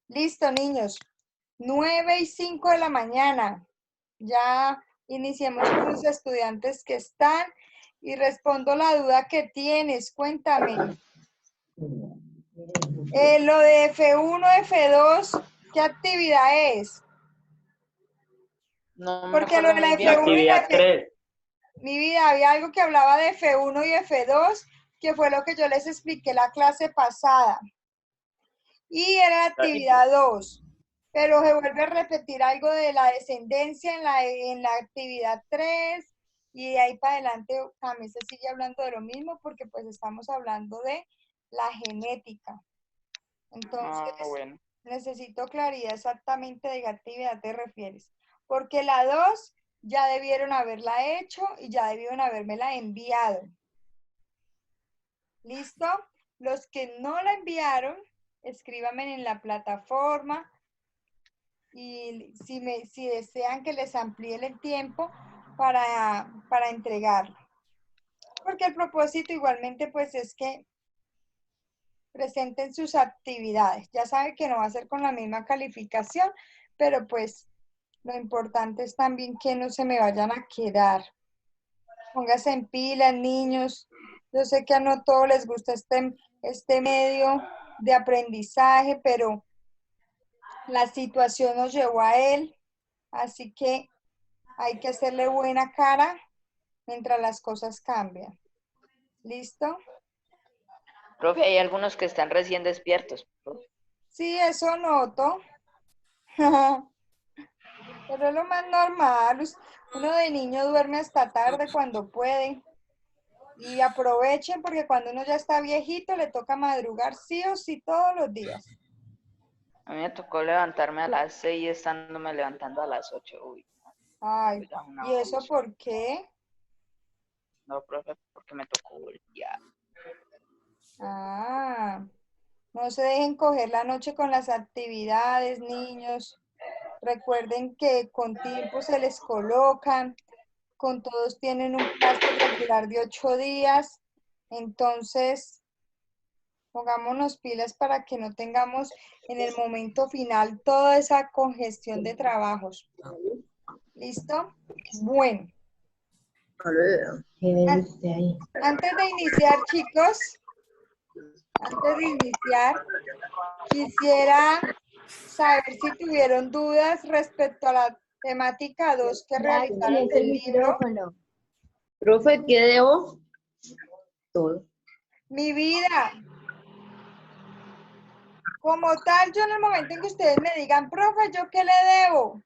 Listo, niños. 9:05 de la mañana. Ya iniciemos con los estudiantes que están y respondo la duda que tienes. Cuéntame. Lo de F1, F2, ¿qué actividad es? No me Porque lo acuerdo de la muy bien. F1 y la Actividad 3. Mi vida, había algo que hablaba de F1 y F2, que fue lo que yo les expliqué la clase pasada. Y era la actividad 2. Pero se vuelve a repetir algo de la descendencia en la actividad 3 y de ahí para adelante también se sigue hablando de lo mismo porque pues estamos hablando de la genética. Entonces, Bueno. necesito claridad exactamente de qué actividad te refieres. Porque la 2 ya debieron haberla hecho y ya debieron habérmela enviado. ¿Listo? Los que no la enviaron, escríbanme en la plataforma y si desean que les amplíe el tiempo para entregarlo. Porque el propósito igualmente pues es que presenten sus actividades. Ya saben que no va a ser con la misma calificación, pero pues lo importante es también que no se me vayan a quedar. Pónganse en pila, niños. Yo sé que a no todos les gusta este medio de aprendizaje, pero la situación nos llevó a él, así que hay que hacerle buena cara mientras las cosas cambian. ¿Listo? Profe, hay algunos que están recién despiertos. Profe. Sí, eso noto. Pero es lo más normal. Uno de niño duerme hasta tarde cuando puede. Y aprovechen porque cuando uno ya está viejito le toca madrugar sí o sí todos los días. A mí me tocó levantarme a las 6 estándome levantando a las 8. Uy, Ay, ya es una ¿y eso abuso. por qué? No, profe, porque me tocó voltear. Ah, no se dejen coger la noche con las actividades, niños. Recuerden que con tiempo se les colocan, con todos tienen un plazo regular de 8 días. Entonces, pongámonos pilas para que no tengamos en el momento final toda esa congestión de trabajos. ¿Listo? Bueno. Antes de iniciar, chicos, antes de iniciar, quisiera saber si tuvieron dudas respecto a la temática 2 que realizaron del libro. Profe, ¿qué debo? Todo. Mi vida. Como tal, yo en el momento en que ustedes me digan, profe, ¿yo qué le debo?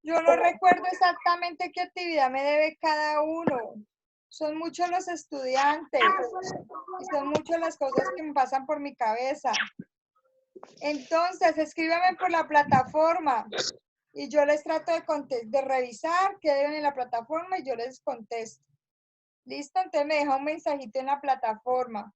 Yo no recuerdo exactamente qué actividad me debe cada uno. Son muchos los estudiantes y son muchas las cosas que me pasan por mi cabeza. Entonces, escríbame por la plataforma y yo les trato de revisar qué deben en la plataforma y yo les contesto. ¿Listo? Entonces me deja un mensajito en la plataforma.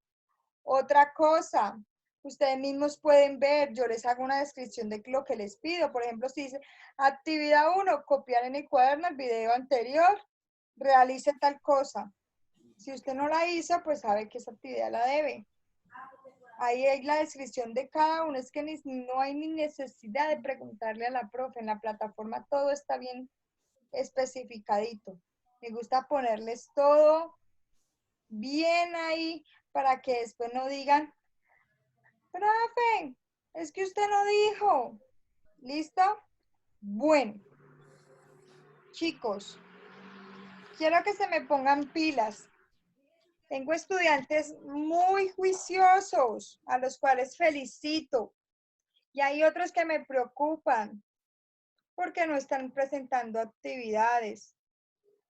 Otra cosa, ustedes mismos pueden ver, yo les hago una descripción de lo que les pido. Por ejemplo, si dice actividad 1, copiar en el cuaderno el video anterior, realice tal cosa. Si usted no la hizo, pues sabe que esa actividad la debe. Ahí hay la descripción de cada uno. Es que no hay ni necesidad de preguntarle a la profe. En la plataforma todo está bien especificadito. Me gusta ponerles todo bien ahí para que después no digan, profe, es que usted no dijo. ¿Listo? Bueno, chicos, quiero que se me pongan pilas. Tengo estudiantes muy juiciosos, a los cuales felicito. Y hay otros que me preocupan porque no están presentando actividades.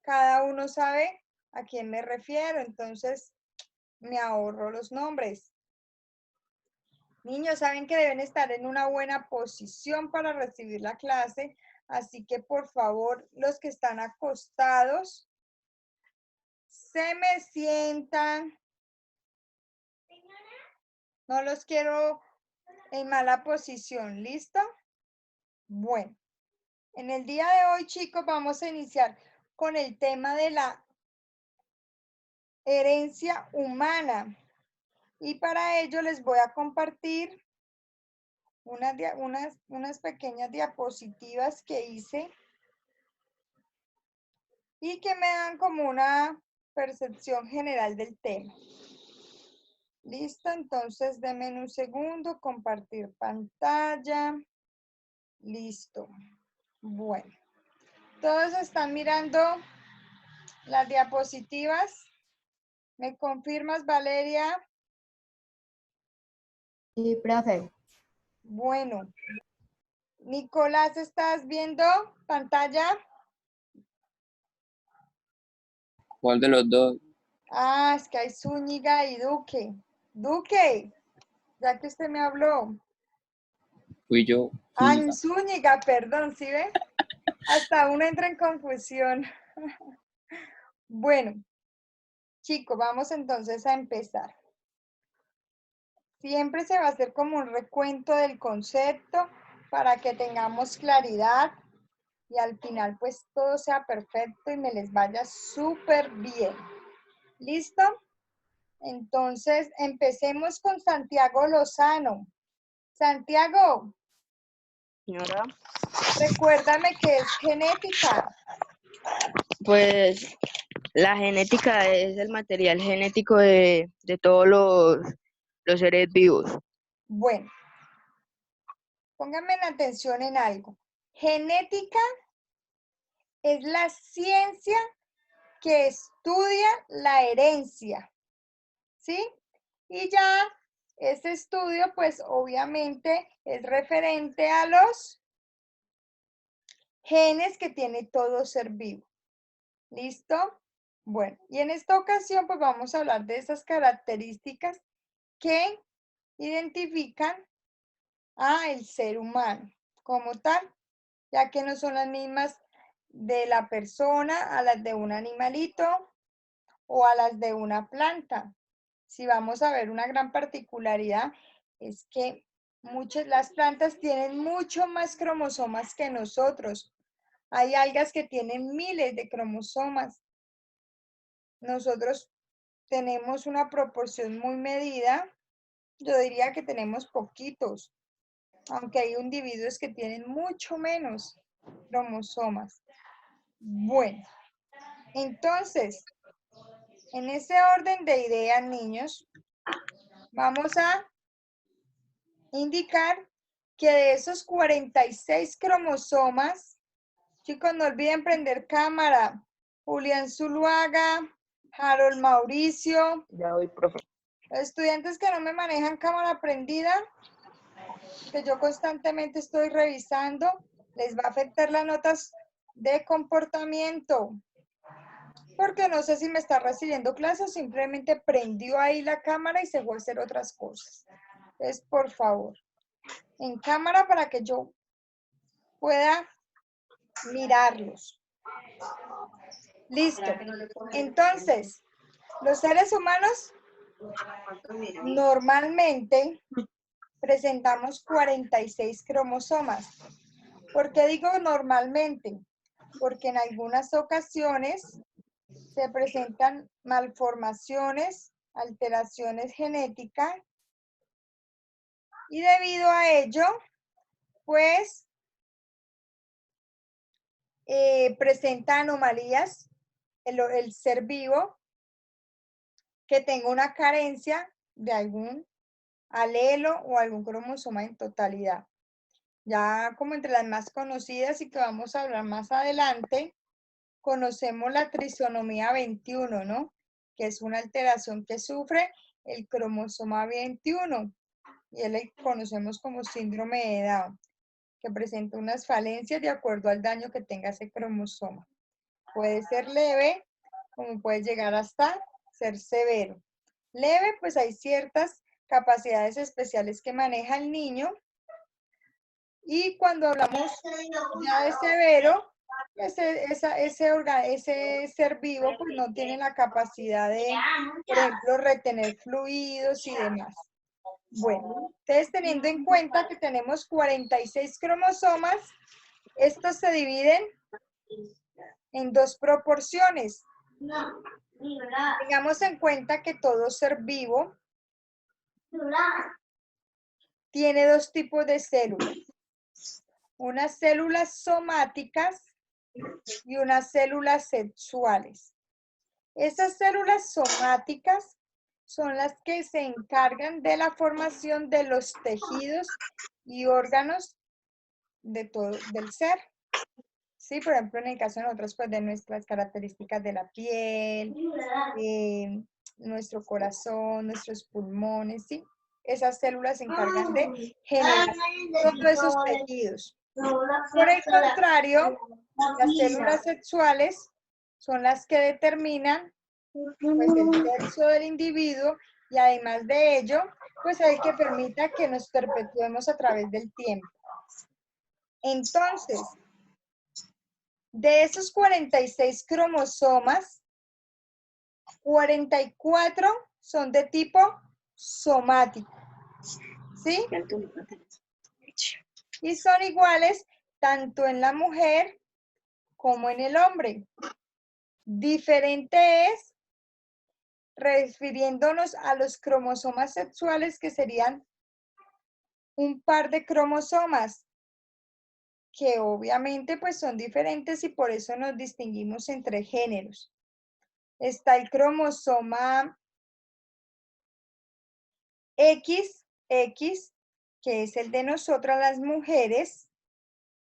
Cada uno sabe a quién me refiero, entonces me ahorro los nombres. Niños, saben que deben estar en una buena posición para recibir la clase, así que por favor, los que están acostados, se me sientan. No los quiero en mala posición, ¿listo? Bueno, en el día de hoy, chicos, vamos a iniciar con el tema de la herencia humana. Y para ello les voy a compartir unas pequeñas diapositivas que hice y que me dan como una percepción general del tema. Listo, entonces denme un segundo, compartir pantalla. Listo. Bueno, todos están mirando las diapositivas. ¿Me confirmas, Valeria? Sí, profe. Bueno. Nicolás, ¿estás viendo pantalla? ¿Cuál de los dos? Ah, es que hay Zúñiga y Duque. Duque, ya que usted me habló. Fui yo. Ah, Zúñiga. Zúñiga, perdón, ¿sí ve? Hasta uno entra en confusión. Bueno, chicos, vamos entonces a empezar. Siempre se va a hacer como un recuento del concepto para que tengamos claridad y al final pues todo sea perfecto y me les vaya súper bien. ¿Listo? Entonces, empecemos con Santiago Lozano. Santiago, Señora, recuérdame que es genética. pues la genética es el material genético de todos los seres vivos. Bueno, pónganme en atención en algo. Genética es la ciencia que estudia la herencia, ¿sí? Y ya este estudio, pues obviamente es referente a los genes que tiene todo ser vivo. ¿Listo? Bueno, y en esta ocasión pues vamos a hablar de esas características que identifican al ser humano como tal, ya que no son las mismas de la persona a las de un animalito o a las de una planta. Si vamos a ver una gran particularidad es que las plantas tienen mucho más cromosomas que nosotros. Hay algas que tienen miles de cromosomas. Nosotros tenemos una proporción muy medida. Yo diría que tenemos poquitos, aunque hay individuos que tienen mucho menos cromosomas. Bueno, entonces, en ese orden de ideas, niños, vamos a indicar que de esos 46 cromosomas, chicos, no olviden prender cámara. Julián Zuluaga, Harold Mauricio, Ya voy, profe. los estudiantes que no me manejan cámara prendida, que yo constantemente estoy revisando, les va a afectar las notas de comportamiento. Porque no sé si me está recibiendo clase o simplemente prendió ahí la cámara y se fue a hacer otras cosas. Entonces, por favor, en cámara para que yo pueda mirarlos. Listo. Entonces, los seres humanos normalmente presentamos 46 cromosomas. ¿Por qué digo normalmente? Porque en algunas ocasiones se presentan malformaciones, alteraciones genéticas y debido a ello, pues, presenta anomalías el ser vivo que tenga una carencia de algún alelo o algún cromosoma en totalidad. Ya como entre las más conocidas y que vamos a hablar más adelante, conocemos la trisonomía 21, ¿no? Que es una alteración que sufre el cromosoma 21 y él le conocemos como síndrome de Down, que presenta unas falencias de acuerdo al daño que tenga ese cromosoma. Puede ser leve, como puede llegar hasta ser severo. Leve, pues hay ciertas capacidades especiales que maneja el niño. Y cuando hablamos ya de severo, ese ser vivo pues no tiene la capacidad de, por ejemplo, retener fluidos y demás. Bueno, entonces teniendo en cuenta que tenemos 46 cromosomas, estos se dividen en dos proporciones. Tengamos en cuenta que todo ser vivo tiene dos tipos de células. Unas células somáticas y unas células sexuales. Esas células somáticas son las que se encargan de la formación de los tejidos y órganos de todo, del ser. Sí, por ejemplo, en el caso de nosotros, pues de nuestras características de la piel, nuestro corazón, nuestros pulmones, ¿sí? Esas células se encargan de generar todos esos tejidos. Por el contrario, las células sexuales son las que determinan pues, el sexo del individuo y además de ello, pues hay que permita que nos perpetuemos a través del tiempo. Entonces, de esos 46 cromosomas, 44 son de tipo somático, ¿sí? Y son iguales tanto en la mujer como en el hombre. Diferente es refiriéndonos a los cromosomas sexuales, que serían un par de cromosomas que obviamente pues son diferentes y por eso nos distinguimos entre géneros. Está el cromosoma XX, que es el de nosotras las mujeres,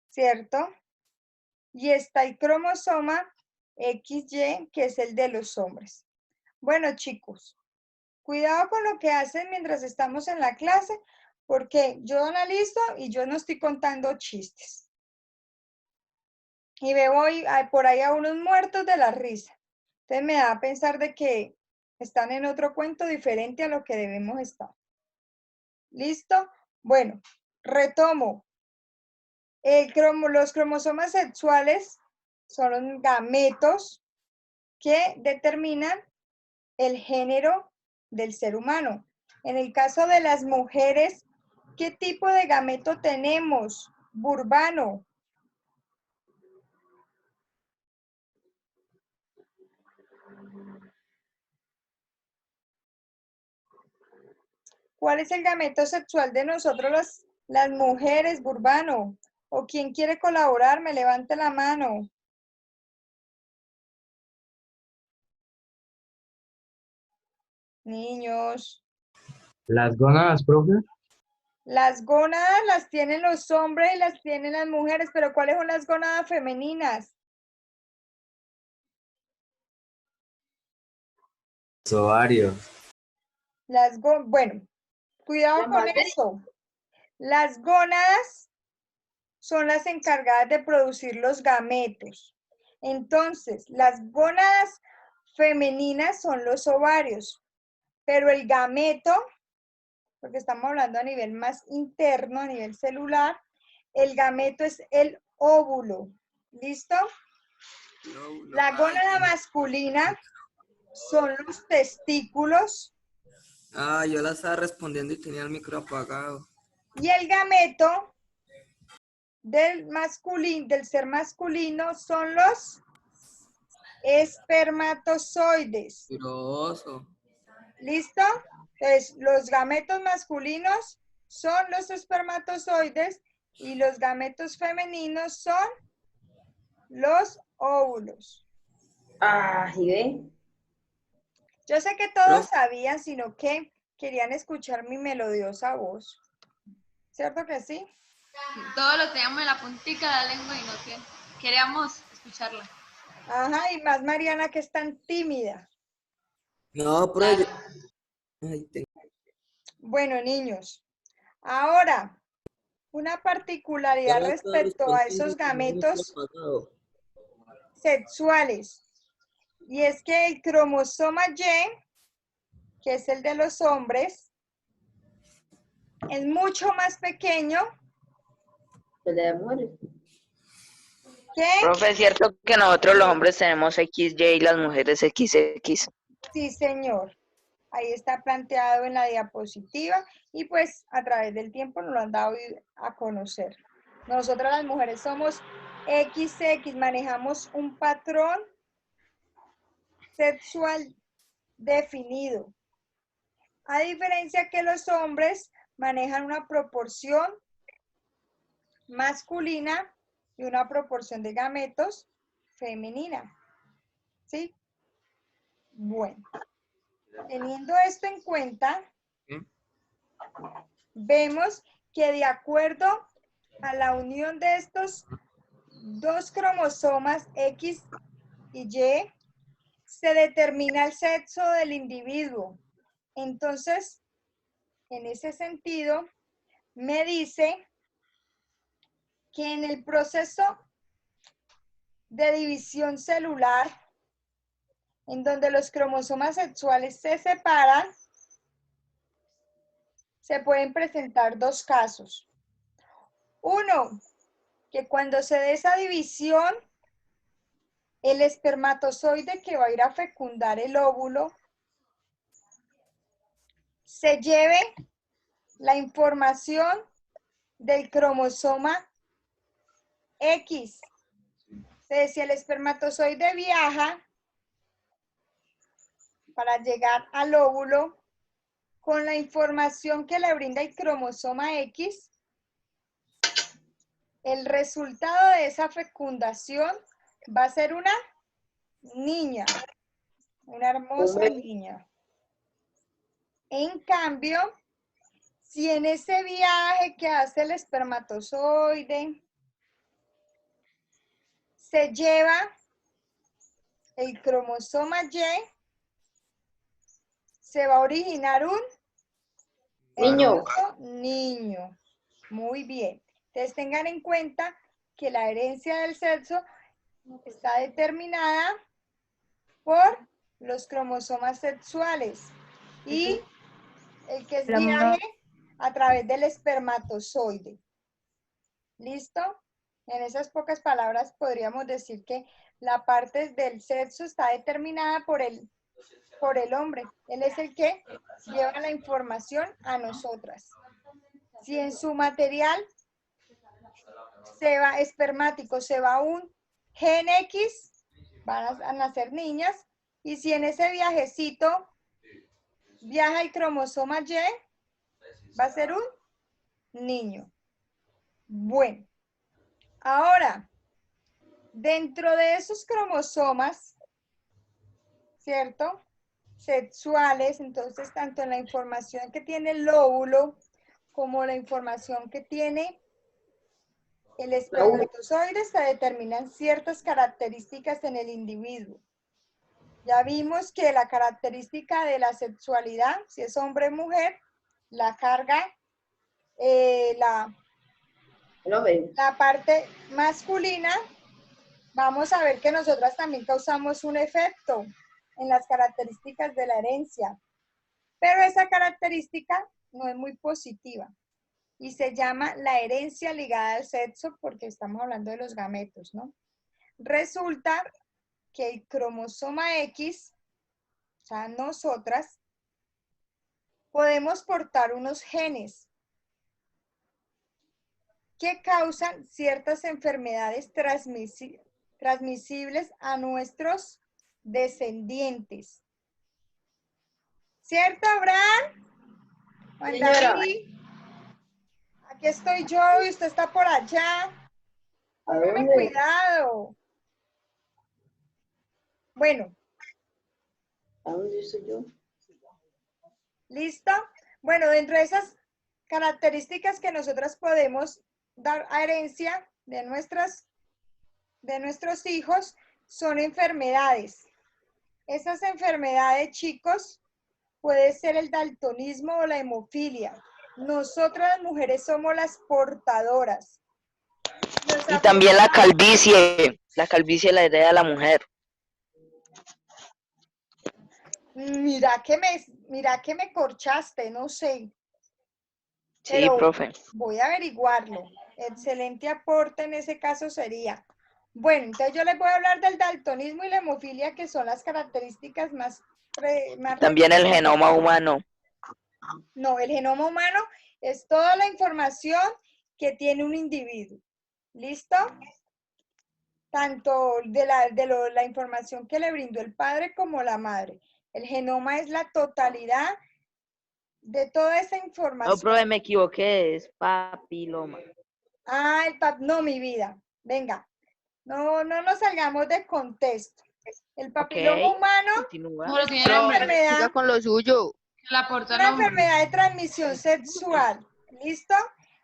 ¿cierto? Y está el cromosoma XY, que es el de los hombres. Bueno, chicos, cuidado con lo que hacen mientras estamos en la clase, porque yo analizo y yo no estoy contando chistes. Y veo por ahí a unos muertos de la risa. Entonces me da a pensar de que están en otro cuento diferente a lo que debemos estar. ¿Listo? Bueno, retomo. Los cromosomas sexuales son los gametos que determinan el género del ser humano. En el caso de las mujeres, ¿qué tipo de gameto tenemos? Burbano. ¿Cuál es el gameto sexual de nosotros las mujeres, Burbano? ¿O quién quiere colaborar? Me levante la mano. Niños. Las gónadas, profe. Las gónadas las tienen los hombres y las tienen las mujeres, pero ¿cuáles son las gónadas femeninas? Los ovarios. Bueno, cuidado con eso. Las gónadas son las encargadas de producir los gametos. Entonces, las gónadas femeninas son los ovarios, pero el gameto, porque estamos hablando a nivel más interno, a nivel celular, el gameto es el óvulo. ¿Listo? La gónada masculina son los testículos. Ah, yo la estaba respondiendo y tenía el micro apagado. Y el gameto del ser masculino son los espermatozoides. Grosso. ¿Listo? Entonces, los gametos masculinos son los espermatozoides y los gametos femeninos son los óvulos. Ah, ¿y ve? Yo sé que todos sabían, sino que querían escuchar mi melodiosa voz. ¿Cierto que sí? Todos lo teníamos en la puntica de la lengua y no queríamos escucharla. Ajá, y más Mariana, que es tan tímida. No, profe. Ay, Bueno, niños, ahora, una particularidad respecto a esos gametos sexuales. Y es que el cromosoma Y, que es el de los hombres, es mucho más pequeño que... Profe, ¿es cierto que nosotros los hombres tenemos XY y las mujeres XX? Sí, señor. Ahí está planteado en la diapositiva y pues a través del tiempo nos lo han dado a conocer. Nosotras las mujeres somos XX, manejamos un patrón sexual definido. A diferencia que los hombres manejan una proporción masculina y una proporción de gametos femenina. ¿Sí? Bueno, teniendo esto en cuenta, vemos que de acuerdo a la unión de estos dos cromosomas X y Y, se determina el sexo del individuo. Entonces, en ese sentido, me dice que en el proceso de división celular, en donde los cromosomas sexuales se separan, se pueden presentar dos casos. Uno, que cuando se dé esa división, el espermatozoide que va a ir a fecundar el óvulo se lleve la información del cromosoma X. Entonces, si el espermatozoide viaja para llegar al óvulo con la información que le brinda el cromosoma X, el resultado de esa fecundación va a ser una niña, una hermosa niña. En cambio, si en ese viaje que hace el espermatozoide se lleva el cromosoma Y, se va a originar un Niño. hermoso niño. Muy bien. Entonces tengan en cuenta que la herencia del sexo está determinada por los cromosomas sexuales y el que es viaje a través del espermatozoide. ¿Listo? En esas pocas palabras podríamos decir que la parte del sexo está determinada por el hombre. Él es el que lleva la información a nosotras. Si en su material espermático se va un gen X, van a nacer niñas, y si en ese viajecito viaja el cromosoma Y, va a ser un niño. Bueno, ahora, dentro de esos cromosomas, ¿cierto? Sexuales, entonces tanto en la información que tiene el óvulo como la información que tiene el espermatozoide se determinan ciertas características en el individuo. Ya vimos que la característica de la sexualidad, si es hombre o mujer, la carga la parte masculina. Vamos a ver que nosotras también causamos un efecto en las características de la herencia, pero esa característica no es muy positiva y se llama la herencia ligada al sexo porque estamos hablando de los gametos, ¿no? Resulta que el cromosoma X, o sea, nosotras, podemos portar unos genes que causan ciertas enfermedades transmisibles a nuestros descendientes. ¿Cierto, Abraham? Juan David, aquí estoy yo y usted está por allá. Póngame cuidado. Bueno. ¿A dónde estoy yo? ¿Listo? Bueno, dentro de esas características que nosotras podemos dar a herencia de nuestros hijos son enfermedades. Esas enfermedades, chicos, puede ser el daltonismo o la hemofilia. Nosotras las mujeres somos las portadoras. Y también la calvicie la hereda la mujer. Mira que me corchaste, no sé. Sí, Pero profe. voy a averiguarlo. Excelente aporte en ese caso sería. Bueno, entonces yo les voy a hablar del daltonismo y la hemofilia, que son las características más También el genoma humano. No, el genoma humano es toda la información que tiene un individuo. ¿Listo? Tanto de la información que le brindó el padre como la madre. El genoma es la totalidad de toda esa No, información. profe, me equivoqué, es papiloma. Ah, no, mi vida. Venga, no nos salgamos de contexto. El papiloma Ok, humano continúa. Pero tiene es una nombre, enfermedad, Siga con lo suyo. que la aporta el una hombre. enfermedad de transmisión sexual. ¿Listo?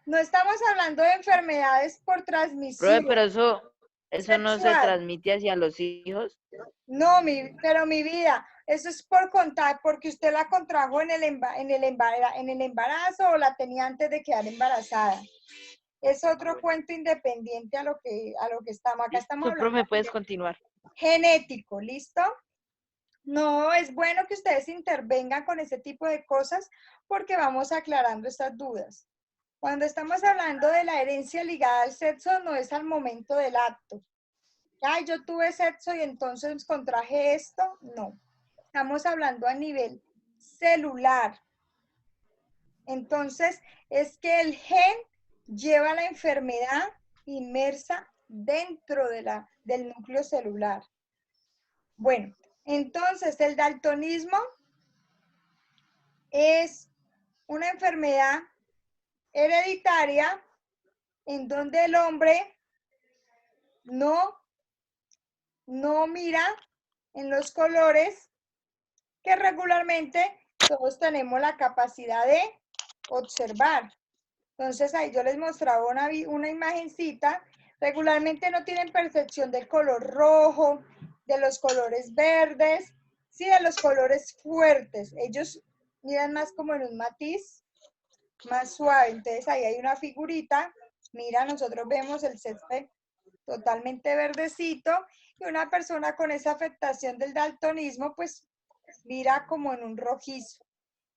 No estamos hablando de enfermedades por Profe, transmisión pero eso no se sexual. transmite hacia los hijos. No, pero mi vida, eso es por contar, porque usted la contrajo en el embarazo o la tenía antes de quedar embarazada. Es otro cuento independiente a lo que estamos. Acá estamos Tú, hablando profe, puedes continuar. genético, ¿listo? No, es bueno que ustedes intervengan con ese tipo de cosas porque vamos aclarando estas dudas. Cuando estamos hablando de la herencia ligada al sexo, no es al momento del acto. Ay, yo tuve sexo y entonces contraje esto. No, estamos hablando a nivel celular. Entonces, es que el gen lleva la enfermedad inmersa dentro del núcleo celular. Bueno, entonces el daltonismo es una enfermedad hereditaria en donde el hombre no mira en los colores que regularmente todos tenemos la capacidad de observar. Entonces ahí yo les mostraba una imagencita. Regularmente no tienen percepción del color rojo, de los colores verdes, sí, de los colores fuertes. Ellos miran más como en un matiz más suave. Entonces ahí hay una figurita. Mira, nosotros vemos el césped totalmente verdecito y una persona con esa afectación del daltonismo pues mira como en un rojizo.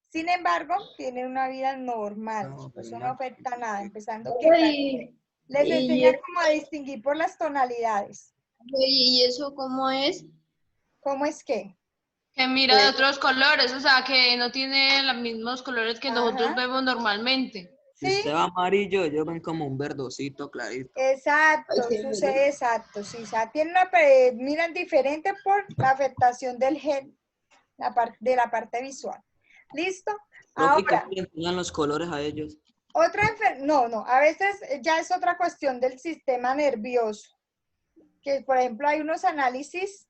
Sin embargo, tienen una vida normal, eso no afecta nada, empezando que les enseña cómo a distinguir por las tonalidades. ¿Y eso cómo es? ¿Cómo es que? Que mira de otros colores, o sea, que no tiene los mismos colores que nosotros Ajá. vemos normalmente. Si Sí, usted va amarillo, ellos ven como un verdosito clarito. exacto, Ay, qué sucede exacto, sí, o sea, miran diferente por la afectación del gen, de la parte visual. ¿Listo? Profe, ¿y Ahora, cómo le enseñan los colores a ellos? no, a veces ya es otra cuestión del sistema nervioso, que por ejemplo hay unos análisis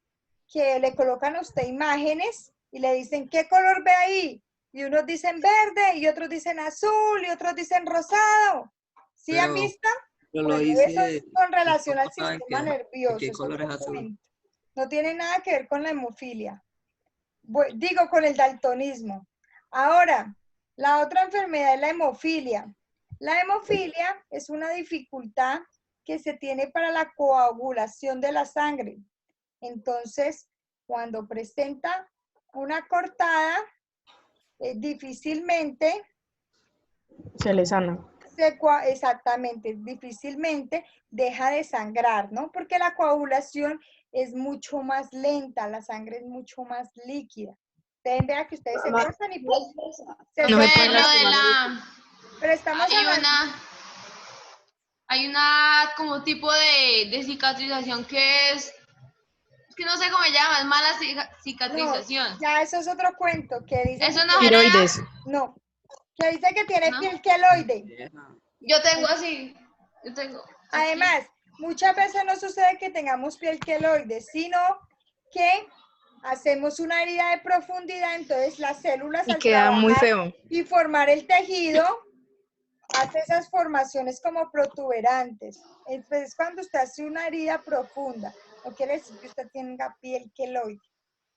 que le colocan a usted imágenes y le dicen, ¿qué color ve ahí? Y unos dicen verde, y otros dicen azul, y otros dicen rosado. ¿Sí han Pero, visto? pero lo Bueno, eso es dice, con relación al ¿cómo saben sistema de nervioso, qué es color otro es azul? cuento. No tiene nada que ver con la hemofilia. Digo, con el daltonismo. Ahora, la otra enfermedad es la hemofilia. La hemofilia es una dificultad que se tiene para la coagulación de la sangre. Entonces, cuando presenta una cortada, difícilmente Se le sana. exactamente, difícilmente deja de sangrar, ¿no? Porque la coagulación es mucho más lenta, la sangre es mucho más líquida. Ustedes vean que ustedes se cortan y ¡pum! Se No Fue se pueden lo de lastimar. Pero estamos hablando, hay una como tipo de cicatrización que es que no sé cómo se llama, es mala cicatrización. ya eso es otro cuento, que dicen Eso que no Tiroides. no, que dice que tiene ¿No? piel queloide. Yo tengo así, yo tengo aquí. Además, muchas veces no sucede que tengamos piel queloide, sino que hacemos una herida de profundidad, entonces las células Y al queda muy trabajar feo. y formar el tejido, hace esas formaciones como protuberantes. Entonces, cuando usted hace una herida profunda, no quiere decir que usted tenga piel queloide.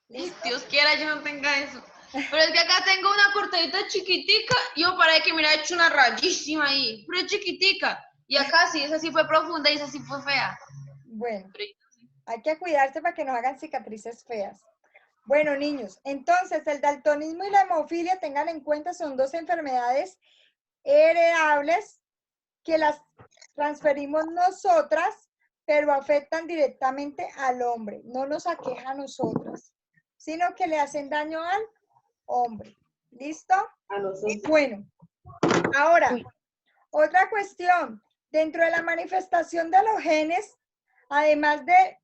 ¿Listo? Dios quiera yo no tenga eso. Pero es que acá tengo una cortadita chiquitica y yo parece que me ha hecho una rayísima ahí, pero es chiquitica. Y acá sí, esa sí fue profunda y esa sí fue fea. Bueno, hay que cuidarse para que no hagan cicatrices feas. Bueno, niños, entonces el daltonismo y la hemofilia, tengan en cuenta, son dos enfermedades heredables que las transferimos nosotras, pero afectan directamente al hombre. No nos aqueja a nosotras, sino que le hacen daño al hombre. ¿Listo? A nosotros. Bueno, ahora, otra cuestión. Dentro de la manifestación de los genes, además de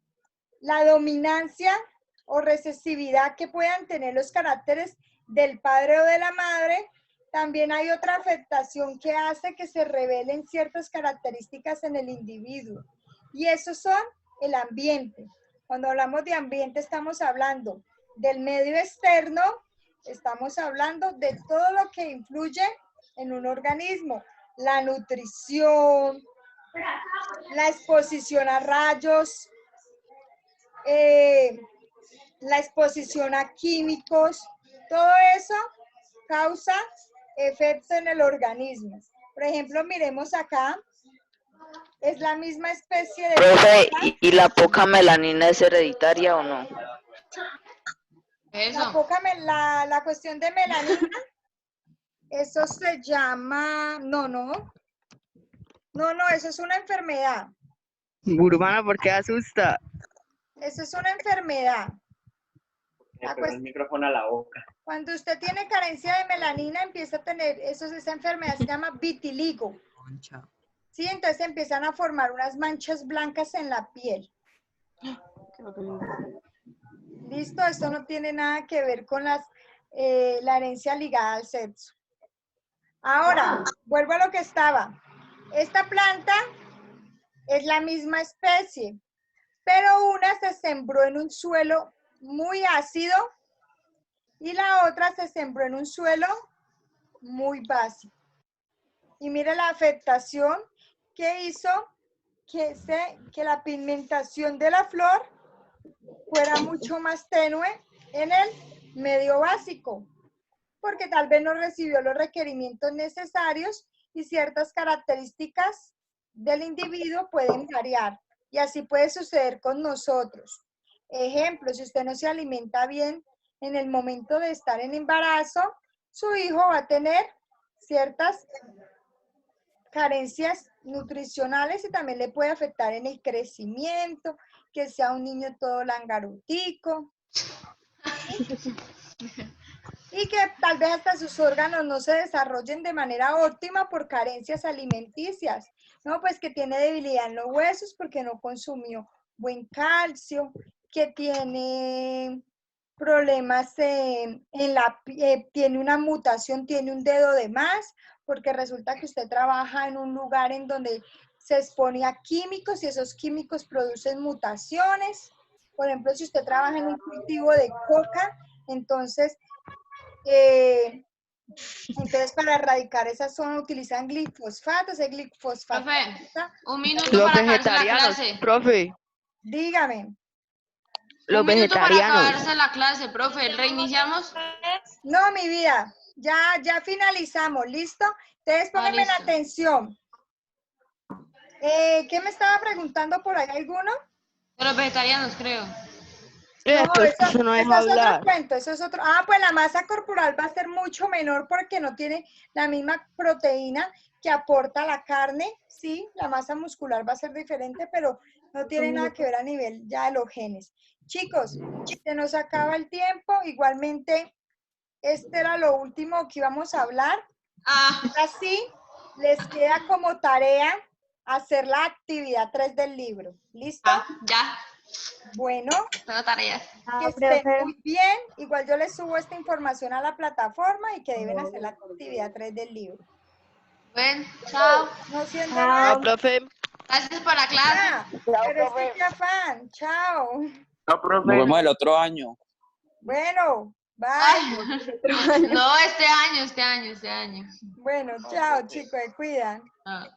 la dominancia o recesividad que puedan tener los caracteres del padre o de la madre, También hay otra afectación que hace que se revelen ciertas características en el individuo. Y esos son el ambiente. Cuando hablamos de ambiente estamos hablando del medio externo, estamos hablando de todo lo que influye en un organismo. La nutrición, la exposición a rayos, la exposición a químicos, todo eso causa efecto en el organismo. Por ejemplo, miremos acá, es la misma especie de... Profe, ¿y la poca melanina es hereditaria o no? Eso. La cuestión de melanina, eso se llama... No, eso es una enfermedad. Urbana, ¿por qué asusta? Eso es una enfermedad. Me pegó el micrófono a la boca. Cuando usted tiene carencia de melanina, empieza a tener, esa enfermedad se llama vitiligo. Concha. Sí, entonces empiezan a formar unas manchas blancas en la piel. Listo, esto no tiene nada que ver con la herencia ligada al sexo. Ahora, vuelvo a lo que estaba. Esta planta es la misma especie, pero una se sembró en un suelo muy ácido y la otra se sembró en un suelo muy básico. Y mire la afectación que hizo que la pigmentación de la flor fuera mucho más tenue en el medio básico, porque tal vez no recibió los requerimientos necesarios y ciertas características del individuo pueden variar. Y así puede suceder con nosotros. Ejemplo, si usted no se alimenta bien en el momento de estar en embarazo, su hijo va a tener ciertas carencias nutricionales y también le puede afectar en el crecimiento, que sea un niño todo langarutico. Y que tal vez hasta sus órganos no se desarrollen de manera óptima por carencias alimenticias. No, pues que tiene debilidad en los huesos porque no consumió buen calcio, que tiene problemas tiene una mutación, tiene un dedo de más, porque resulta que usted trabaja en un lugar en donde se expone a químicos y esos químicos producen mutaciones. Por ejemplo, si usted trabaja en un cultivo de coca, entonces para erradicar esa zona utilizan glifosfato, ese glifosfato. Profe, un minuto Los para acabarse la vegetarianos, clase. profe. Dígame. Los Un minuto para vegetarianos. acabarse la clase, profe. ¿Reiniciamos? No, mi vida, ya finalizamos, ¿listo? Ustedes pónganme la listo. atención. ¿Qué me estaba preguntando por ahí alguno? De los vegetarianos, creo. Pues eso no eso deja es otro hablar. cuento, eso es otro. Ah, pues la masa corporal va a ser mucho menor porque no tiene la misma proteína que aporta la carne. Sí, la masa muscular va a ser diferente, pero no tiene nada que ver a nivel ya de los genes. Chicos, se nos acaba el tiempo. Igualmente, este era lo último que íbamos a hablar. Ah, Así les queda como tarea hacer la actividad 3 del libro. ¿Listo? ya. Bueno, Tengo tareas. que estén muy bien. Igual yo les subo esta información a la plataforma y que deben hacer la actividad 3 del libro. Bueno, chao. No siendo No, más. profe. Gracias por la clase. Pero es que qué afán. Chao. Nos vemos el otro año. Bueno, bye. No, este año. Bueno, chao, chicos, cuidan. Ah.